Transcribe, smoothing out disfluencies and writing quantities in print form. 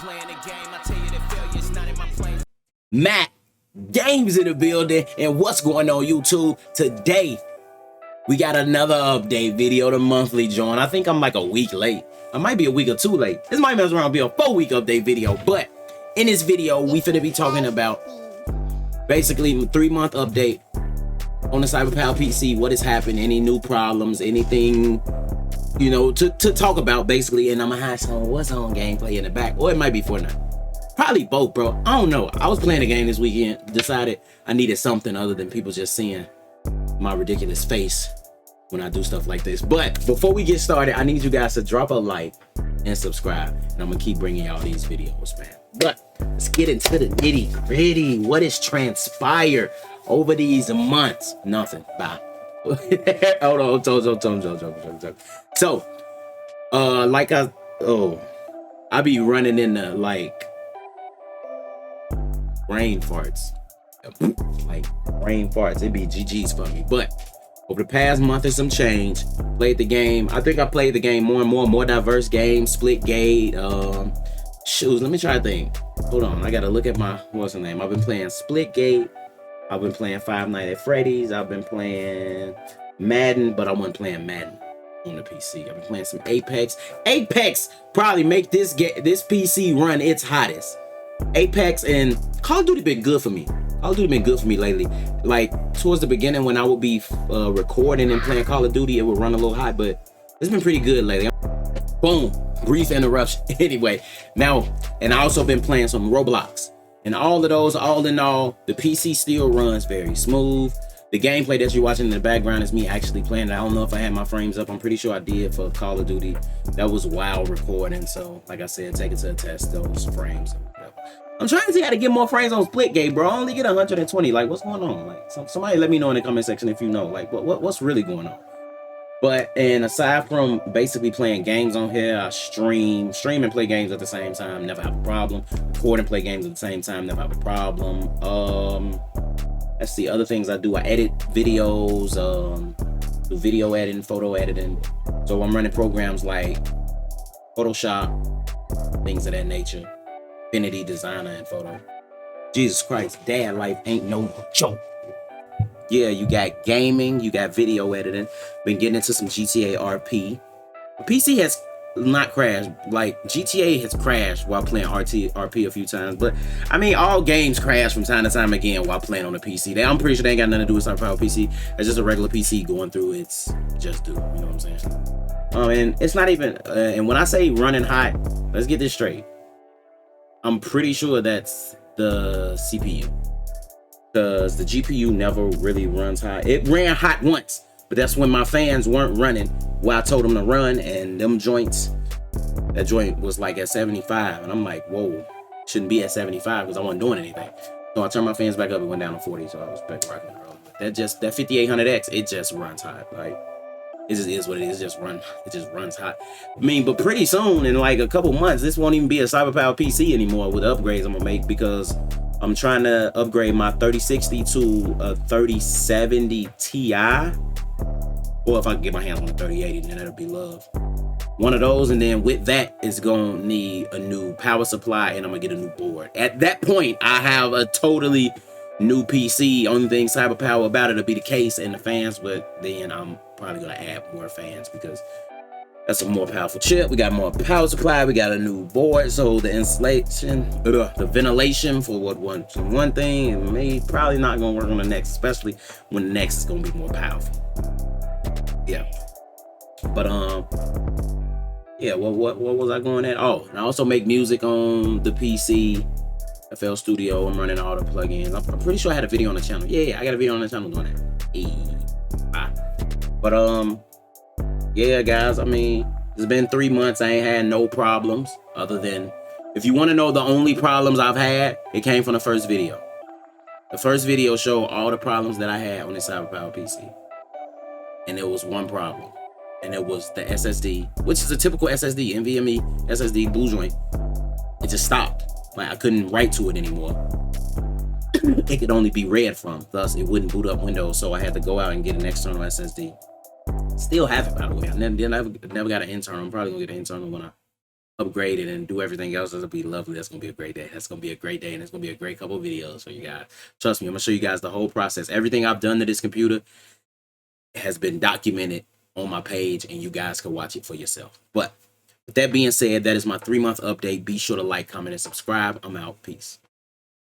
playing the game. I tell you that failure's not in my plane. Matt Games in the building, and what's going on YouTube? Today we got another update video, the monthly joint. I think I'm like a week late. I might be a week or two late. This might mess around be a 4-week update video, but in this video we finna be talking about basically 3-month update on the CyberPowerPC, what has happened, any new problems, anything, you know, to talk about basically. And I'm gonna have some what's on gameplay in the back, or it might be Fortnite. Probably both, bro. I don't know. I was playing a game this weekend, decided I needed something other than people just seeing my ridiculous face when I do stuff like this. But before we get started, I need you guys to drop a like and subscribe, and I'm gonna keep bringing y'all these videos, man. But let's get into the nitty gritty. What has transpired over these months? Nothing. Bye. Hold on. So, like I be running into like brain farts, It'd be GG's for me. But over the past month and some change, played the game. I think I played the game more diverse game, split gate. Shoes. Let me try to think. Hold on, I gotta look at my what's the name. I've been playing split gate. I've been playing Five Nights at Freddy's. I've been playing Madden, but I wasn't playing Madden on the PC. I've been playing some Apex. Apex probably make this PC run its hottest. Apex and Call of Duty been good for me. Call of Duty been good for me lately. Like towards the beginning when I would be recording and playing Call of Duty, it would run a little hot, but it's been pretty good lately. Boom, brief interruption. Anyway, now, and I also been playing some Roblox. And all of those, all in all, the PC still runs very smooth. The gameplay that you're watching in the background is me actually playing it. I don't know if I had my frames up. I'm pretty sure I did for Call of Duty. That was wild recording. So, like I said, take it to a test, those frames. I'm trying to see how to get more frames on Splitgate, bro. I only get 120. Like, what's going on? Like, somebody let me know in the comment section if you know. Like, what's really going on? But, and aside from basically playing games on here, I stream and play games at the same time, never have a problem. Record and play games at the same time, never have a problem. That's the other things I do. I edit videos, do video editing, photo editing. So I'm running programs like Photoshop, things of that nature. Affinity Designer and photo. Jesus Christ, dad life ain't no joke. Yeah, you got gaming, you got video editing. Been getting into some GTA RP. The PC has not crashed. Like GTA has crashed while playing RP a few times, but I mean all games crash from time to time again while playing on the PC. I'm pretty sure they ain't got nothing to do with CyberPowerPC. It's just a regular PC going through its just do. You know what I'm saying? And it's not even. And when I say running hot, let's get this straight. I'm pretty sure that's the CPU, because the GPU never really runs hot. It ran hot once, but that's when my fans weren't running while I told them to run, and them joints, that joint was like at 75, and I'm like, whoa, shouldn't be at 75 because I wasn't doing anything. So I turned my fans back up, it went down to 40, so I was back rocking and rolling. That 5800X, it just runs hot. Like, it just is what it is. It just runs hot. I mean, but pretty soon, in like a couple months, this won't even be a CyberPowerPC anymore with the upgrades I'm gonna make, because I'm trying to upgrade my 3060 to a 3070 Ti. Or if I can get my hands on a 3080, then that'll be love. One of those, and then with that, it's gonna need a new power supply, and I'm gonna get a new board. At that point, I have a totally new PC. Only thing CyberPower about it'll be the case and the fans, but then I'm probably gonna add more fans because that's a more powerful chip. We got more power supply, we got a new board, so the insulation, the ventilation for one thing, and probably not gonna work on the next, especially when the next is gonna be more powerful. Yeah, but yeah, what was I going at? Oh, and I also make music on the PC. FL Studio. I'm running all the plugins. I'm pretty sure I had a video on the channel. Yeah, I got a video on the channel doing that. But yeah, guys. I mean, it's been 3 months. I ain't had no problems other than, if you want to know the only problems I've had, it came from the first video. The first video showed all the problems that I had on the CyberPowerPC, and there was one problem, and it was the SSD, which is a typical SSD, NVMe SSD blue joint. It just stopped. Like, I couldn't write to it anymore. It could only be read from, thus it wouldn't boot up Windows, so I had to go out and get an external SSD. Still have it, by the way. I never got an internal. I'm probably gonna get an internal when I upgrade it and do everything else, it'll be lovely. That's gonna be a great day. That's gonna be a great day, and it's gonna be a great couple of videos for you guys. Trust me, I'm gonna show you guys the whole process. Everything I've done to this computer has been documented on my page, and you guys can watch it for yourself. But with that being said, that is my 3-month update. Be sure to like, comment, and subscribe. I'm out. Peace.